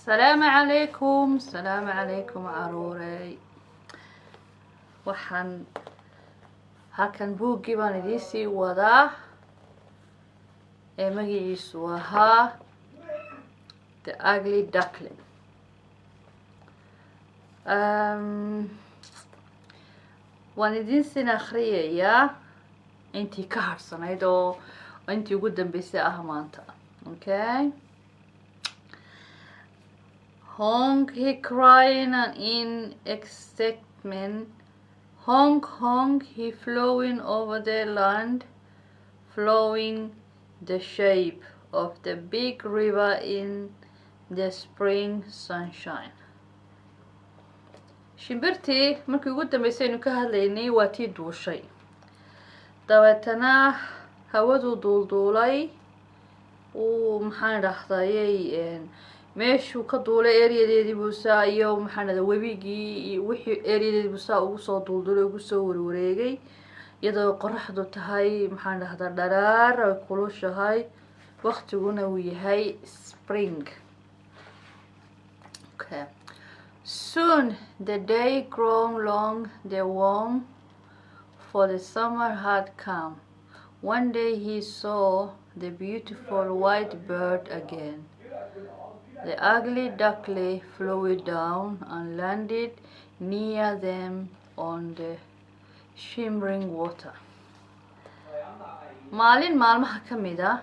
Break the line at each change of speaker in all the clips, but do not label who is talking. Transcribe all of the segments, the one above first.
السلام عليكم caruurey waxaan halkan buuggii baan idiisii wadaa ee magaciisu ahaa The Ugly Duckling. waan idinsin akhriyayaa intii ka harsanayd oo intii ugu dambeysay ah maanta. Okay, honk, he crying in excitement. Honk, honk, he flowing over the land, flowing the shape of the big river in the spring sunshine. shimbirtii markii ugu dambeysay aynu ka hadlaynay waa tii duushay, dabeetana hawadu duulduulay uu maxaan dhahdayay meeshuu ka duulay ereyadeedii buusaa iyo maxaan dhahday webigii iyo wixii ereyadeedii buusaa ugu soo duulduulay ugu soo warwareegay iyadoo qoraxdu tahay maxaan dhahdaa dharaar ay kulushahay waqtiguna uu yahay spring. Okay, soon the day grown long, the warm for the summer had come. One day he saw the beautiful white bird again. The ugly duckling flew down and landed near them on the shimmering water. maalin maalmaha ka mid ah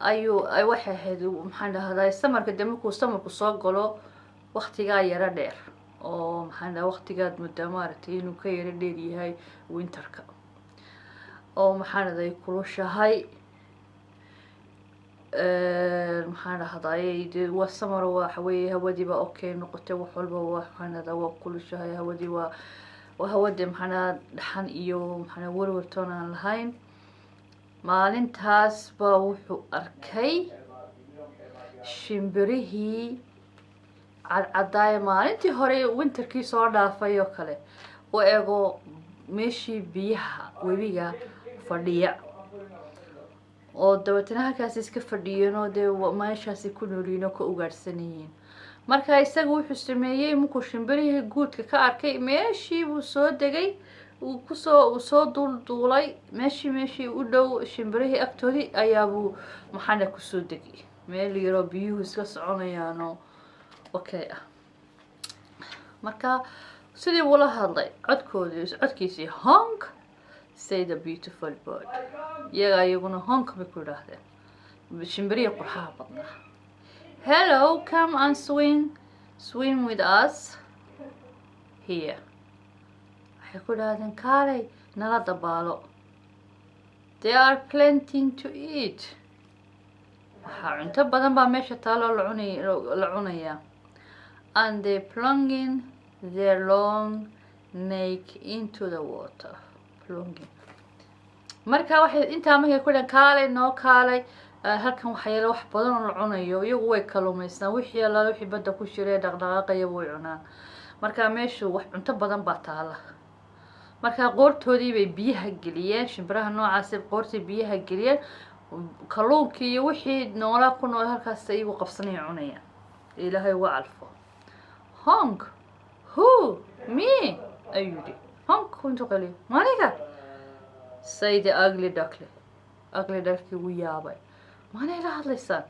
ay waxay ahayd maxaan dhahday samarka dee markuu samarku soo galo waqtigaa yaro dheer oo maxaan dhahay waqtigaad muddaa maaragtay inuu ka yaro dheer yahay winterka oo maxaan dhahday kulushahay maxaan dhahday dee waa samar waxa weeye hawadiiba okay noqotay wax walba waxaan dhahdaa waa kulushahay hawadii waa hawadii maxaan dhahaa dhaxan iyo maxaan warwartoon aan lahayn. maalintaas baa wuxuu arkay shimbirihii cadcadaaya maalintii hore winterkii soo dhaafay oo kale u ego meeshii biyaha webiga fadhiya oo dabeetana halkaas iska fadhiyeen oo dee meeshaasi ku nooliin oo ka ugaadhsanayiin. marka isaga wuxuu sameeyey markuu shimbirihii guudka ka arkay meeshii buu soo degay uu soo duulduulay meeshii u dhow shimbirihii agtoodii ayaabuu maxaana kusoo degay meel yaroo biyuhu iska soconayaanoo okay ah. marka sidii ula hadlay codkiisii honk, say the beautiful bird. iyaguna honk bay ku yidhaahdeen shimbirihii qurxaha badnaa. Hello, come and swim with us here. waxay ku yidhaahdeen kaalay nala dabaalo. There are plenty to eat. waxaa cunto badan baa meesha taaloo la cunayaa. And they plunging their long neck into the water. Plunging. marka waxay intaa markay ku yidhahdeen kaalay noo kaalay halkan waxaa yeelo wax badan oo la cunayo. iyagu way kaluumaystaan wixii allaala wixii badda ku jiray dhaqdhaqaaqaya way cunaan. marka meeshu wax cunto badan baa taala. marka qoortoodii bay biyaha geliyeen shimbiraha noocaasi qoortii biyaha geliyeen kalluunkii iyo wixii noolaa ku nool halkaas iyagu qabsanaya cunayaan. ilaahay uga calfo. honk, who, me, ayuu yidhi. honk intuu qaliyo maniga. say the ugly duckling. ugly duckling wuu yaabay. maanay la hadlaysaan?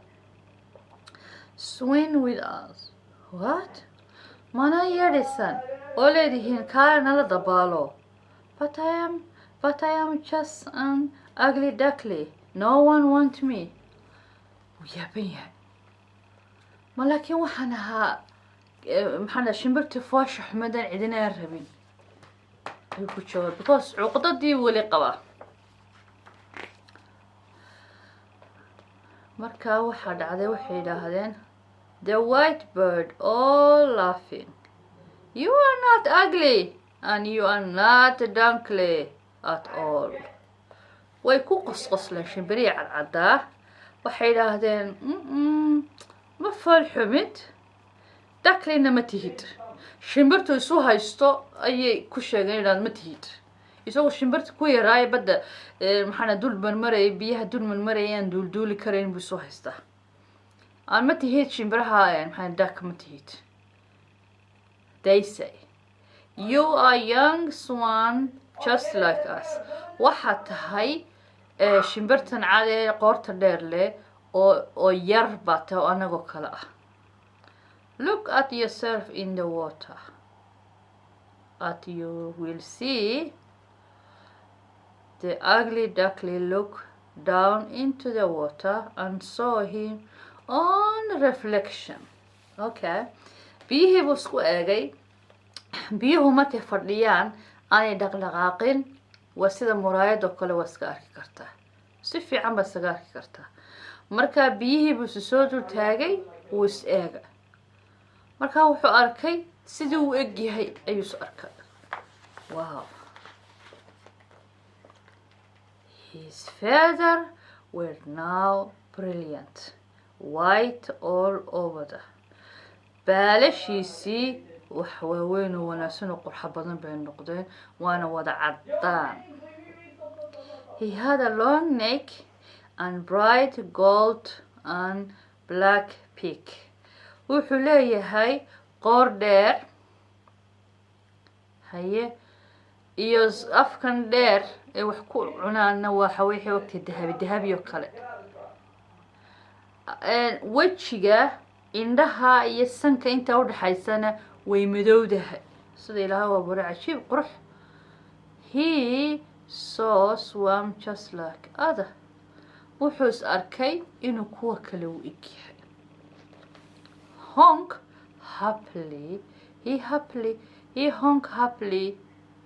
swim with us. what? maanaa yeedhaysaan oo leedihiin kaale nala dabaalo. but I am just an ugly duckling. no one want me. wuu yaaban yahay. ma laakiin waxaan ahaa maxaan dhaha shimbirtii foosha xumadan cidina aan rabin ayuu ku jawaabay because cuqdadii weli qabaa. markaa waxaa dhacday waxay yidhaahdeen the white bird all laughing. you are not ugly and you are not duckling at all. way ku qosqosleen shimbirihii cadcadaa. waxay yidhaahdeen ma fool xumid ducklingna ma tihid. shimbirtu isu haysto ayay ku sheegeen inaad ma tihid. isagoo shimbirta ku yaraaye badda maxaana dul marmarayay biyaha dul marmarayay aan duulduuli karayn buu soo haystaa. aan ma tihid shimbiraha maxay duck ma tihid. They say you are young swan just like us. waxaad tahay shimbirtan cad ee qoorta dheer leh oo yar baa tahay oo anagoo kale ah. Look at yourself in the water and you will see. The ugly duckling looked down into the water and saw him on reflection. Okay, biyihii buu isku eegay. biyuhu markay fadhiyaan aanay dhaqdhaqaaqin waa sida muraayad oo kale waa iska arki kartaa, si fiican baa isaga arki kartaa. markaa biyihii buu soo dul taagay, wuu is eega. markaa wuxuu arkay sidii uu eg yahay ayuu is arkay. Wow. His feathers were now brilliant, white all over the. baalashiisii wax waaweyn oo wanaagsan oo qurux badan bay noqdeen, waana wada caddaan. He had a long neck and bright gold and black beak. wuxuu leeyahay qoor dheer, haye iyo afkan dheer ee wax ku cunaana waxa wixii waqti dahabi oo kale. wejiga, indhaha iyo sanka inta u dhaxaysana way madowdahay, sida ilaahay waa bari cajiib qurux. He saw swam just like other. wuxuu is arkay inuu kuwa kale u eg yahay. Honk happily, he honked happily.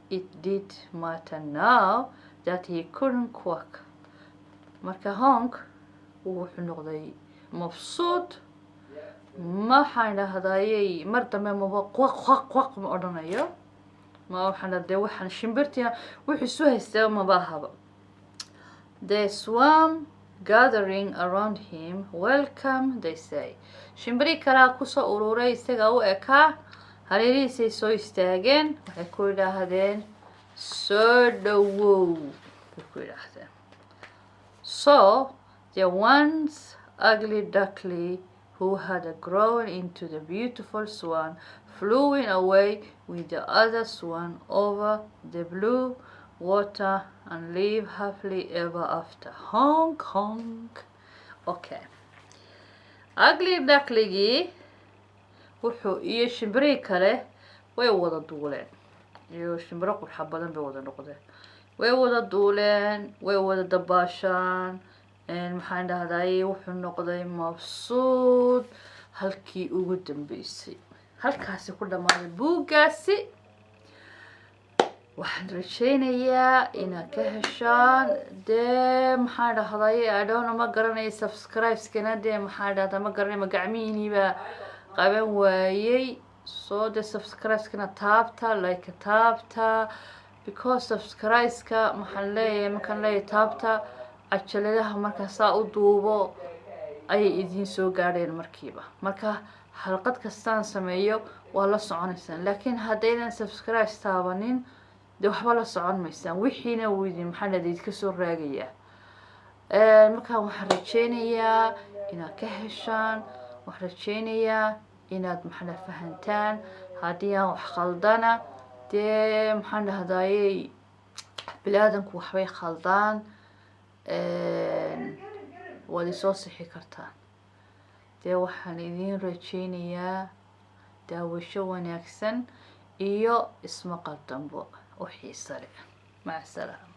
It did matter now that he couldn't quack. marka honk wuxuu noqday mabsuud. maxaan dhahdayay mar dambe maba quaq ma odhanayo, ma waxaan dhahday waxaan shimbirtiina wuxuu isu haystaa maba ahaba. They swam gathering around him. Welcome, they say. shimbiri kalaa kusoo ururay isaga u ekaa, hareerihiisay soo istaageen, waxay ku yidhaahdeen soo dhawow bay ku yidhaahdeen. So the once ugly duckling who had grown into the beautiful swan flew away with the other swan over the blue water and lived happily ever after. Honk honk. Okay, ugly ducklingii wuxuu iyo shimbirihii kale way wada duuleen, iyo shimbiro qurxa badan bay wada noqdeen. way wada duuleen, way wada dabaashaan. maxaan dhahday wuxuu noqday mabsuud halkii ugu dambeysay. halkaasi ku dhammaaday buuggaasi. waxaan rajaynayaa inaad ka heshaan. dee maxaan dhahday adhowna ma garanaya subscribeskana dee maxaan dhahdaa ma garanay, ma gacmihiiniibaa qaban waayey. soo dee subscribeskana taabta, like taabta, because subscribeka maxaan leeyahay markaan leeyahay taabta cajaladaha markaa saa u duubo ayay idiin soo gaadheen markiiba. marka xalqad kastaan sameeyo waa la soconaysaan, laakiin haddaydan subscribe taabanin dee waxba la socon maysaan. wixiina wuu idin maxaa dhahday idinka soo raagayaa. markaa waxaan rajaynayaa inaad ka heshaan, waxaan rajaynayaa inaad maxaa fahantaan. haddii aan wax khaldana dee maxaan dhahdayay bilaadanku waxbay khaldaan, waad isoo sixi kartaan. dee waxaan idiin rajaynayaa daawasho wanaagsan iyo ismaqal dambo oo xiiso leh. maca salaama.